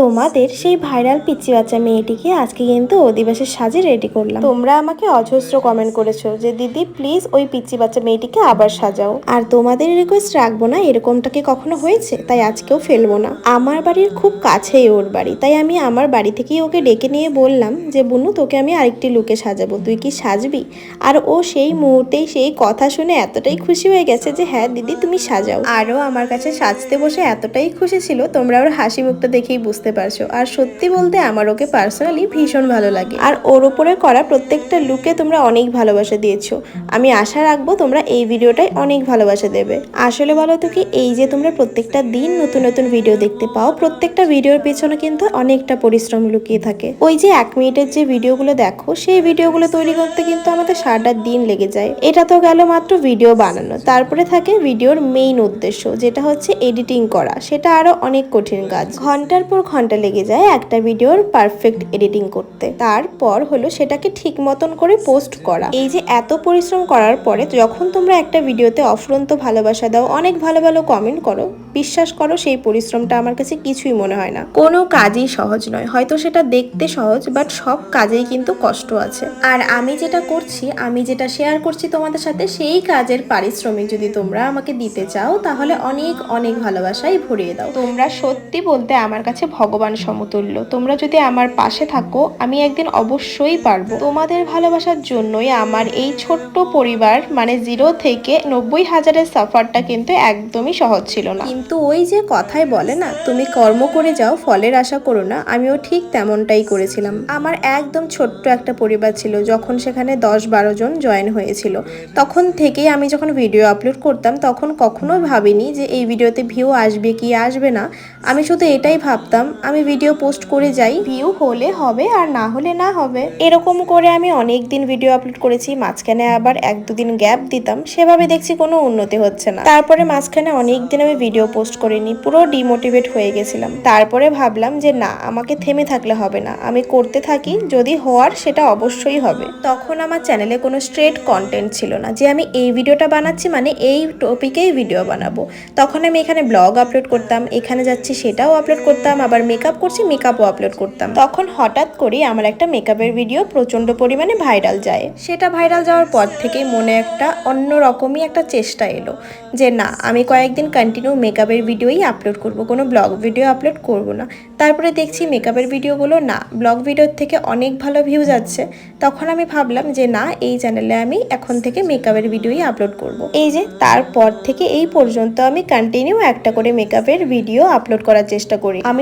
তোমাদের সেই ভাইরাল পিচ্চি বাচ্চা মেয়েটিকে আজকে কিন্তু অধিবাসের সাজে রেডি করলাম। তোমরা আমাকে অজস্র কমেন্ট করেছো যে দিদি প্লিজ ওই পিচ্চি বাচ্চা মেয়েটিকে আবার সাজাও, আর তোমাদের রিকোয়েস্ট রাখবো না এরকমটা কি কখনো হয়েছে, তাই আজকেও ফেলবো না। আমার বাড়ির খুব কাছেই ওর বাড়ি, তাই আমি আমার বাড়ি থেকেই ওকে ডেকে নিয়ে বললাম যে বুনু তোকে আমি আরেকটি লুকে সাজাবো, তুই কি সাজবি? আর ও সেই মুহূর্তেই সেই কথা শুনে এতটাই খুশি হয়ে গেছে যে হ্যাঁ দিদি তুমি সাজাও। আরও আমার কাছে সাজতে বসে এতটাই খুশি ছিল, তোমরা ওর হাসি মুখটা দেখেই বুঝতে পারছো। আর সত্যি বলতে আমার ওকে পার্সোনালি ভীষণ ভালো লাগে, আর ওর উপরে করা প্রত্যেকটা লুকে তোমরা অনেক ভালোবাসা দিয়েছো। আমি আশা রাখবো তোমরা এই ভিডিওটাই অনেক ভালোবাসা দেবে। আসলে বলো তো কি, এই যে তোমরা প্রত্যেকটা দিন নতুন নতুন ভিডিও দেখতে পাও, প্রত্যেকটা ভিডিওর পেছনে কিন্তু অনেকটা পরিশ্রম লুকিয়ে থাকে। ওই যে 1 মিনিটের যে ভিডিওগুলো দেখো, সেই ভিডিওগুলো তৈরি করতে কিন্তু আমাদের সারাটা দিন লেগে যায়। এটা তো গেল মাত্র ভিডিও বানানো, তারপরে থাকে ভিডিওর মেইন উদ্দেশ্য যেটা হচ্ছে এডিটিং করা। সেটা আরো অনেক কঠিন কাজ, ঘন্টার পর ঘন্টা লেগে যায় একটা ভিডিওর পারফেক্ট এডিটিং করতে। তারপর হলো সেটাকে ঠিক মতন করে পোস্ট করা। এই যে এত পরিশ্রম করার পরে যখন তোমরা একটা ভিডিওতে অফুরন্ত ভালোবাসা দাও, অনেক ভালো ভালো কমেন্ট করো, বিশ্বাস করো সেই পরিশ্রমটা আমার কাছে কিছুই মনে হয় না। কোনো কাজই সহজ নয়, হয়তো সেটা দেখতে সহজ, বাট সব কাজেই কিন্তু কষ্ট আছে। আর আমি যেটা করছি, আমি যেটা শেয়ার করছি তোমাদের সাথে, সেই কাজের পারিশ্রমিক যদি তোমরা আমাকে দিতে চাও তাহলে অনেক অনেক ভালোবাসাই ভরিয়ে দাও। তোমরা সত্যি বলতে আমার কাছে ভগবান সমতুল্য। তোমরা যদি আমার পাশে থাকো, আমি একদিন অবশ্যই পারবো। তোমাদের ভালোবাসার জন্যই আমার এই ছোট্ট পরিবার, মানে 0 থেকে 90,000-এর সফরটা কিন্তু একদমই সহজ ছিল না। কিন্তু ওই যে কথাই বলে না, তুমি কর্ম করে যাও ফলের আশা করো না, আমিও ঠিক তেমনটাই করেছিলাম। আমার একদম ছোট্ট একটা পরিবার ছিল, যখন সেখানে 10-12 জন জয়েন হয়েছিল, তখন থেকেই আমি যখন ভিডিও আপলোড করতাম তখন কখনো ভাবিনি যে এই ভিডিওতে ভিউ আসবে কি আসবে না। আমি শুধু এটাই ভাবতাম আমি ভিডিও পোস্ট করে যাই, ভিউ হলে হবে আর না হলে না হবে। এরকম করে আমি অনেক দিন ভিডিও আপলোড করেছি, মাঝখানে আবার 1-2 দিন গ্যাপ দিতাম, সেভাবে দেখছি কোনো উন্নতি হচ্ছে না। তারপরে মাঝখানে অনেক দিন আমি ভিডিও পোস্ট করিনি, পুরো ডিমোটিভেট হয়ে গেছিলাম। তারপরে ভাবলাম যে না, আমাকে থেমে থাকলে হবে না, আমি করতে থাকি, যদি হওয়ার সেটা অবশ্যই হবে। তখন আমার চ্যানেলে কোনো স্ট্রেট কন্টেন্ট ছিল না যে আমি এই ভিডিওটা বানাচ্ছি মানে এই টপিকেই ভিডিও বানাবো। তখন আমি এখানে ব্লগ আপলোড করতাম, এখানে যাচ্ছি সেটাও আপলোড করতাম, আবার মেকআপ করছি মেকআপও আপলোড করতাম। তখন হঠাৎ করেই আমার একটা মেকআপের ভিডিও প্রচন্ড পরিমাণে ভাইরাল যায়। সেটা ভাইরাল যাওয়ার পর থেকেই মনে একটা অন্যরকমই একটা চেষ্টা এলো যে না, আমি কয়েকদিন কন্টিনিউ মেকআপের ভিডিওই আপলোড করব, কোনো ব্লগ ভিডিও আপলোড করব না। তারপরে দেখছি মেকআপের ভিডিওগুলো না, ব্লগ ভিডিওর থেকে অনেক ভালো ভিউ যাচ্ছে। তখন আমি ভাবলাম যে না, এই চ্যানেলে আমি এখন থেকে মেকআপের ভিডিওই আপলোড করব। এই যে তারপর থেকে এই পর্যন্ত আমি কন্টিনিউ একটা করে মেকআপের ভিডিও আপলোড করার চেষ্টা করি। আমি